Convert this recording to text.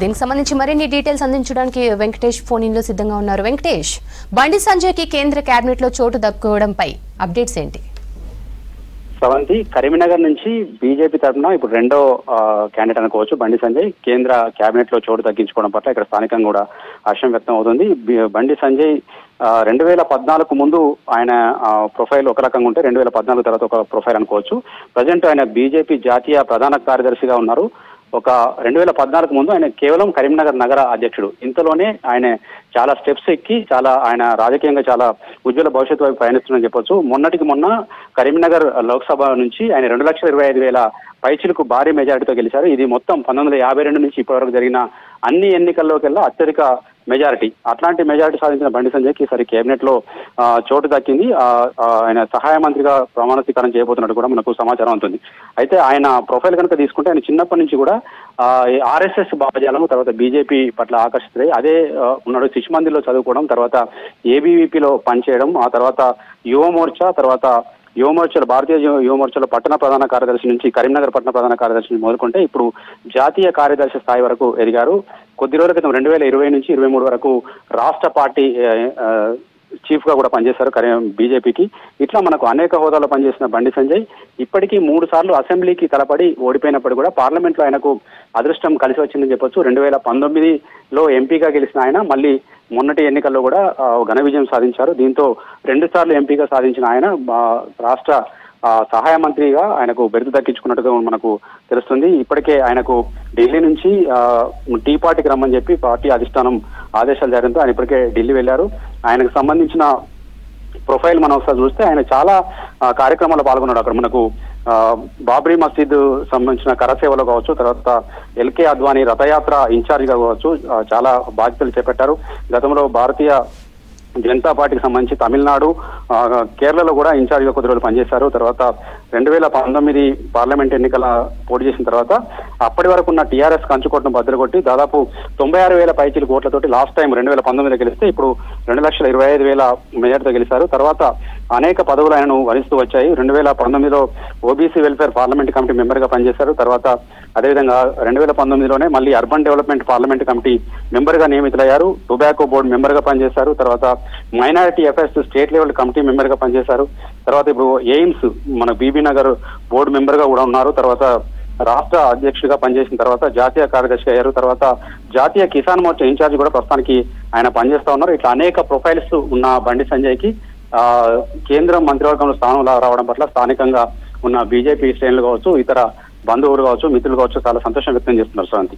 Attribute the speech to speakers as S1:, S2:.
S1: దీనికి సంబంధించి మరిన్ని డీటెయిల్స్ అందించడానికి వెంకటేష్ ఫోన్ ఇన్ లో సిద్ధంగా ఉన్నారు. వెంకటేష్, బండి సంజయ్ కి కేంద్ర కేబినెట్ లో చోటు దక్కోవడంపై అప్డేట్స్ ఏంటి?
S2: స్రవంతి, కరీంనగర్ నుంచి బీజేపీ తరఫున ఇప్పుడు రెండో క్యాండిడేట్ అనుకోవచ్చు బండి సంజయ్ కేంద్ర కేబినెట్ లో చోటు దక్కించుకోవడం పట్ల ఇక్కడ స్థానికంగా కూడా హర్షం వ్యక్తం అవుతుంది. బండి సంజయ్ 2014 ముందు ఆయన ప్రొఫైల్ ఒక రకంగా ఉంటే 2014 తర్వాత ఒక ప్రొఫైల్ అనుకోవచ్చు. ప్రజెంట్ ఆయన బీజేపీ జాతీయ ప్రధాన కార్యదర్శిగా ఉన్నారు. ఒక 2014 ముందు ఆయన కేవలం కరీంనగర్ నగర అధ్యక్షుడు. ఇంతలోనే ఆయన చాలా స్టెప్స్ ఎక్కి ఆయన రాజకీయంగా చాలా ఉజ్వల భవిష్యత్తు వైపు ప్రయాణిస్తుందని చెప్పొచ్చు. మొన్నటికి మొన్న కరీంనగర్ లోక్సభ నుంచి ఆయన 2,25,000 పైచిలకు భారీ మెజారిటీతో గెలిచారు. ఇది మొత్తం 1952 నుంచి ఇప్పటివరకు జరిగిన అన్ని ఎన్నికల్లోకెల్లా అత్యధిక మెజారిటీ. అట్లాంటి మెజారిటీ సాధించిన బండి సంజయ్కి ఈసారి కేబినెట్ లో చోటు దక్కింది. ఆయన సహాయ మంత్రిగా ప్రమాణ స్వీకారం చేయబోతున్నట్టు కూడా మనకు సమాచారం ఉంటుంది. అయితే ఆయన ప్రొఫైల్ కనుక తీసుకుంటే ఆయన చిన్నప్పటి నుంచి కూడా ఆర్ఎస్ఎస్ భావజాలం, తర్వాత బీజేపీ పట్ల ఆకర్షితులై అదే ఉన్నాడు. శిశు మందిర్లో చదువుకోవడం, తర్వాత ఏబీవీపీలో పనిచేయడం, ఆ తర్వాత యువమోర్చాలో భారతీయ యువమోర్చాలో పట్టణ ప్రధాన కార్యదర్శి నుంచి కరీంనగర్ పట్టణ ప్రధాన కార్యదర్శిని మొదలుకుంటే ఇప్పుడు జాతీయ కార్యదర్శి స్థాయి వరకు ఎదిగారు. కొద్ది రోజుల క్రితం 2020 నుంచి 2023 వరకు రాష్ట్ర పార్టీ చీఫ్ గా కూడా పనిచేశారు బీజేపీకి. ఇట్లా మనకు అనేక హోదాలో పనిచేసిన బండి సంజయ్ ఇప్పటికీ 3 సార్లు అసెంబ్లీకి తలపడి ఓడిపోయినప్పుడు కూడా పార్లమెంట్ లో ఆయనకు అదృష్టం కలిసి వచ్చిందని చెప్పొచ్చు. 2019లో ఎంపీగా గెలిచిన ఆయన మళ్ళీ మొన్నటి ఎన్నికల్లో కూడా ఘన విజయం సాధించారు. దీంతో 2 సార్లు ఎంపీగా సాధించిన ఆయన రాష్ట్ర సహాయ మంత్రిగా ఆయనకు బిరుదు దక్కించుకున్నట్టుగా మనకు తెలుస్తుంది. ఇప్పటికే ఆయనకు ఢిల్లీ నుంచి టీ పార్టీకి రమ్మని చెప్పి పార్టీ అధిష్టానం ఆదేశాలు జారీతో ఆయన ఇప్పటికే ఢిల్లీ వెళ్లారు. ఆయనకు సంబంధించిన ప్రొఫైల్ మనం ఒకసారి చూస్తే ఆయన చాలా కార్యక్రమాల్లో పాల్గొన్నాడు. అక్కడ మనకు బాబ్రీ మసీద్ సంబంధించిన కరసేవలో కావచ్చు, తర్వాత ఎల్కే అద్వానీ రథయాత్ర ఇన్ఛార్జిగా కావచ్చు చాలా బాధ్యతలు చేపట్టారు. గతంలో భారతీయ జనతా పార్టీకి సంబంధించి తమిళనాడు, కేరళలో కూడా ఇన్ఛార్జిగా కొద్ది రోజులు పనిచేశారు. తర్వాత 2019 పార్లమెంట్ ఎన్నికల పోటీ చేసిన తర్వాత అప్పటి వరకు ఉన్న టీఆర్ఎస్ కంచుకోటను బద్దలు కొట్టి దాదాపు 96,000 పైచిలకు ఓట్లతోటి లాస్ట్ టైం 2019లో గెలిస్తే ఇప్పుడు 2,25,000 మెజార్టీతో గెలిచారు. తర్వాత అనేక పదవులు ఆయనను వరిస్తూ వచ్చాయి. 2019లో OBC welfare parliament committee member గా పనిచేశారు. తర్వాత అదేవిధంగా 2019లోనే మళ్ళీ urban development parliament committee member గా నియమితులయ్యారు. టొబాకో బోర్డు మెంబర్ గా పనిచేశారు. తర్వాత minority affairs state level committee member గా పనిచేశారు. తర్వాత ఇప్పుడు ఎయిమ్స్ మన బీబీ నగర్ బోర్డు మెంబర్ గా కూడా ఉన్నారు. తర్వాత రాష్ట్ర అధ్యక్షుడిగా పనిచేసిన తర్వాత జాతీయ కార్యదర్శి అయ్యారు. తర్వాత జాతీయ కిసాన్ మోర్చా ఇన్ఛార్జి కూడా ప్రస్తుతానికి ఆయన పనిచేస్తా ఉన్నారు. ఇట్లా అనేక ప్రొఫైల్స్ ఉన్న బండి సంజయ్ కి కేంద్ర మంత్రివర్గంలో స్థానం రావడం పట్ల స్థానికంగా ఉన్న బీజేపీ శ్రేణులు కావచ్చు, ఇతర బంధువులు కావచ్చు, మిత్రులు కావచ్చు చాలా సంతోషం వ్యక్తం చేస్తున్నారు. శ్రవంతి.